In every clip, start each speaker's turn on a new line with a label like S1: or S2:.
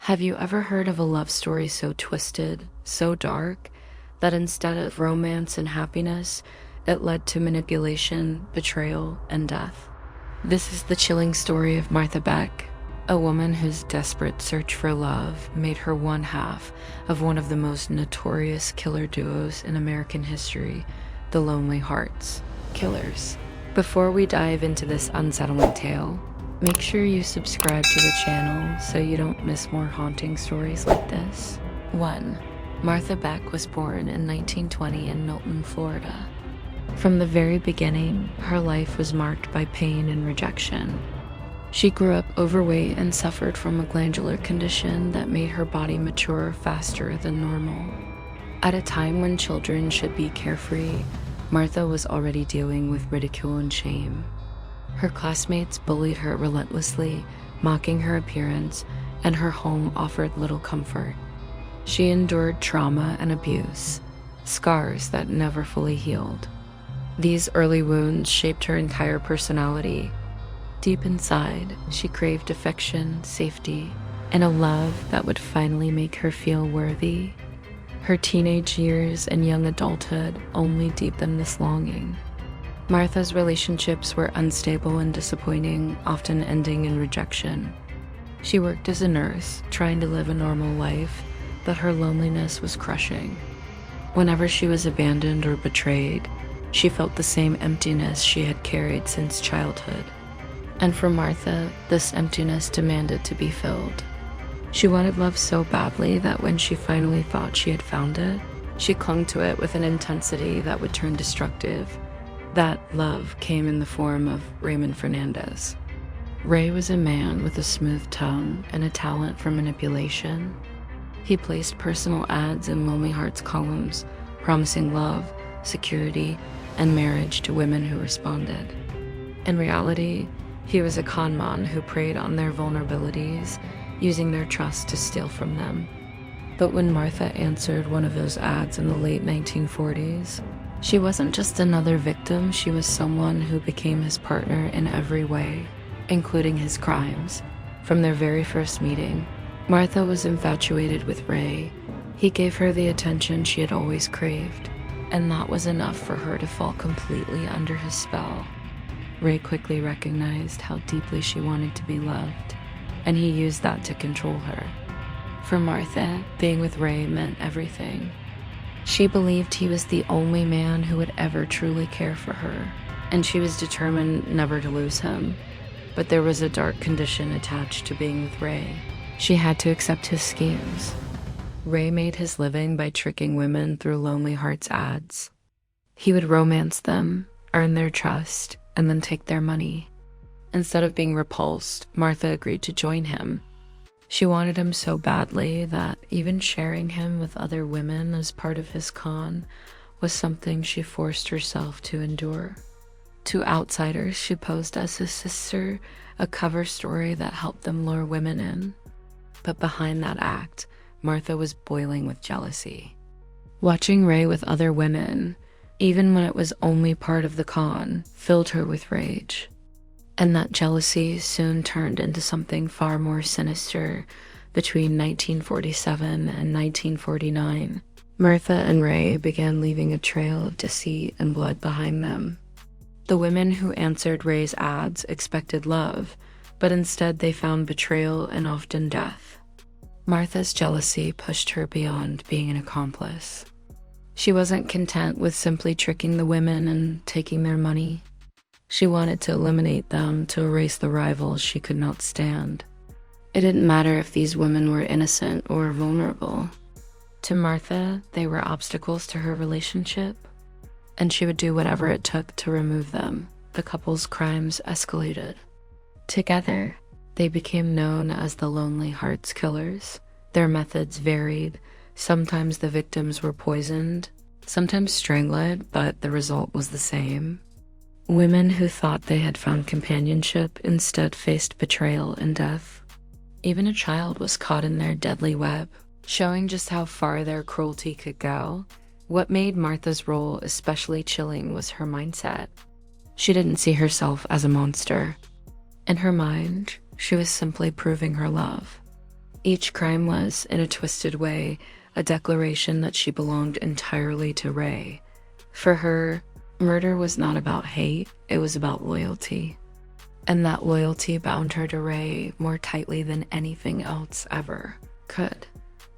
S1: Have you ever heard of a love story so twisted, so dark, that instead of romance and happiness, it led to manipulation, betrayal, and death? This is the chilling story of Martha Beck, a woman whose desperate search for love made her one half of one of the most notorious killer duos in American history, the Lonely Hearts Killers. Before we dive into this unsettling tale, make sure you subscribe to the channel so you don't miss more haunting stories like this. 1. Martha Beck was born in 1920 in Milton, Florida. From the very beginning, her life was marked by pain and rejection. She grew up overweight and suffered from a glandular condition that made her body mature faster than normal. At a time when children should be carefree, Martha was already dealing with ridicule and shame. Her classmates bullied her relentlessly, mocking her appearance, and her home offered little comfort. She endured trauma and abuse, scars that never fully healed. These early wounds shaped her entire personality. Deep inside, she craved affection, safety, and a love that would finally make her feel worthy. Her teenage years and young adulthood only deepened this longing. Martha's relationships were unstable and disappointing, often ending in rejection. She worked as a nurse, trying to live a normal life, but her loneliness was crushing. Whenever she was abandoned or betrayed, she felt the same emptiness she had carried since childhood. And for Martha, this emptiness demanded to be filled. She wanted love so badly that when she finally thought she had found it, she clung to it with an intensity that would turn destructive. That love came in the form of Raymond Fernandez. Ray was a man with a smooth tongue and a talent for manipulation. He placed personal ads in Lonely Hearts columns, promising love, security, and marriage to women who responded. In reality, he was a con man who preyed on their vulnerabilities, using their trust to steal from them. But when Martha answered one of those ads in the late 1940s, she wasn't just another victim, she was someone who became his partner in every way, including his crimes. From their very first meeting, Martha was infatuated with Ray. He gave her the attention she had always craved, and that was enough for her to fall completely under his spell. Ray quickly recognized how deeply she wanted to be loved, and he used that to control her. For Martha, being with Ray meant everything. She believed he was the only man who would ever truly care for her, and she was determined never to lose him. But there was a dark condition attached to being with Ray. She had to accept his schemes. Ray made his living by tricking women through Lonely Hearts ads. He would romance them, earn their trust, and then take their money. Instead of being repulsed, Martha agreed to join him. She wanted him so badly that even sharing him with other women as part of his con was something she forced herself to endure. To outsiders, she posed as his sister, a cover story that helped them lure women in. But behind that act, Martha was boiling with jealousy. Watching Ray with other women, even when it was only part of the con, filled her with rage. And that jealousy soon turned into something far more sinister. Between 1947 and 1949, Martha and Ray began leaving a trail of deceit and blood behind them. The women who answered Ray's ads expected love, but instead they found betrayal and often death. Martha's jealousy pushed her beyond being an accomplice. She wasn't content with simply tricking the women and taking their money. She wanted to eliminate them to erase the rivals she could not stand. It didn't matter if these women were innocent or vulnerable. To Martha, they were obstacles to her relationship, and she would do whatever it took to remove them. The couple's crimes escalated. Together, they became known as the Lonely Hearts Killers. Their methods varied. Sometimes the victims were poisoned, sometimes strangled, but the result was the same. Women who thought they had found companionship instead faced betrayal and death. Even a child was caught in their deadly web, showing just how far their cruelty could go. What made Martha's role especially chilling was her mindset. She didn't see herself as a monster. In her mind, she was simply proving her love. Each crime was, in a twisted way, a declaration that she belonged entirely to Ray. For her, murder was not about hate, it was about loyalty. And that loyalty bound her to Ray more tightly than anything else ever could.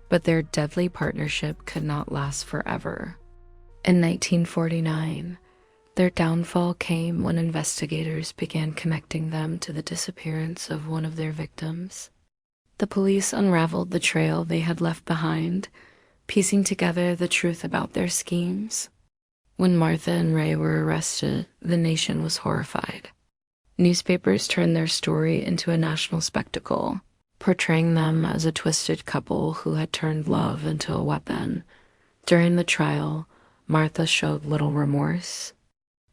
S1: But their deadly partnership could not last forever. In 1949, their downfall came when investigators began connecting them to the disappearance of one of their victims. The police unraveled the trail they had left behind, piecing together the truth about their schemes. When Martha and Ray were arrested, the nation was horrified. Newspapers turned their story into a national spectacle, portraying them as a twisted couple who had turned love into a weapon. During the trial, Martha showed little remorse.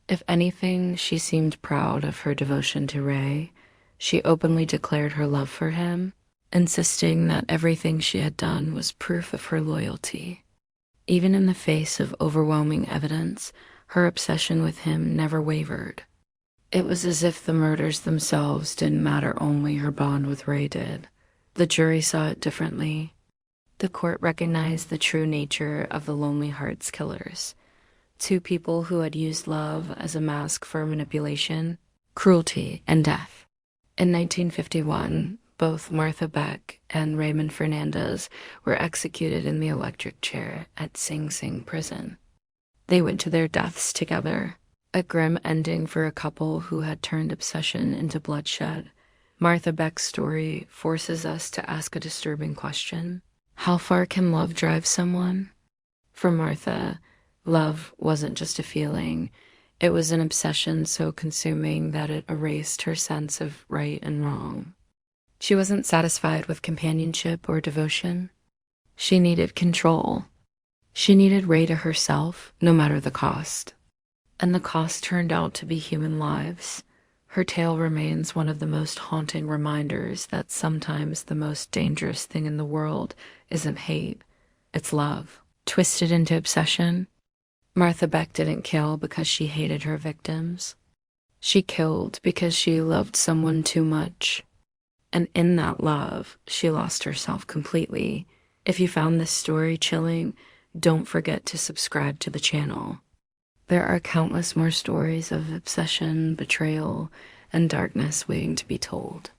S1: If anything, she seemed proud of her devotion to Ray. She openly declared her love for him, insisting that everything she had done was proof of her loyalty. Even in the face of overwhelming evidence, her obsession with him never wavered. It was as if the murders themselves didn't matter, only her bond with Ray did. The jury saw it differently. The court recognized the true nature of the Lonely Hearts killers. Two people who had used love as a mask for manipulation, cruelty, and death. In 1951, both Martha Beck and Raymond Fernandez were executed in the electric chair at Sing Sing prison. They went to their deaths together, a grim ending for a couple who had turned obsession into bloodshed. Martha Beck's story forces us to ask a disturbing question. How far can love drive someone? For Martha, love wasn't just a feeling. It was an obsession so consuming that it erased her sense of right and wrong. She wasn't satisfied with companionship or devotion. She needed control. She needed Ray to herself, no matter the cost. And the cost turned out to be human lives. Her tale remains one of the most haunting reminders that sometimes the most dangerous thing in the world isn't hate, it's love. Twisted into obsession, Martha Beck didn't kill because she hated her victims. She killed because she loved someone too much. And in that love, she lost herself completely. If you found this story chilling, don't forget to subscribe to the channel. There are countless more stories of obsession, betrayal, and darkness waiting to be told.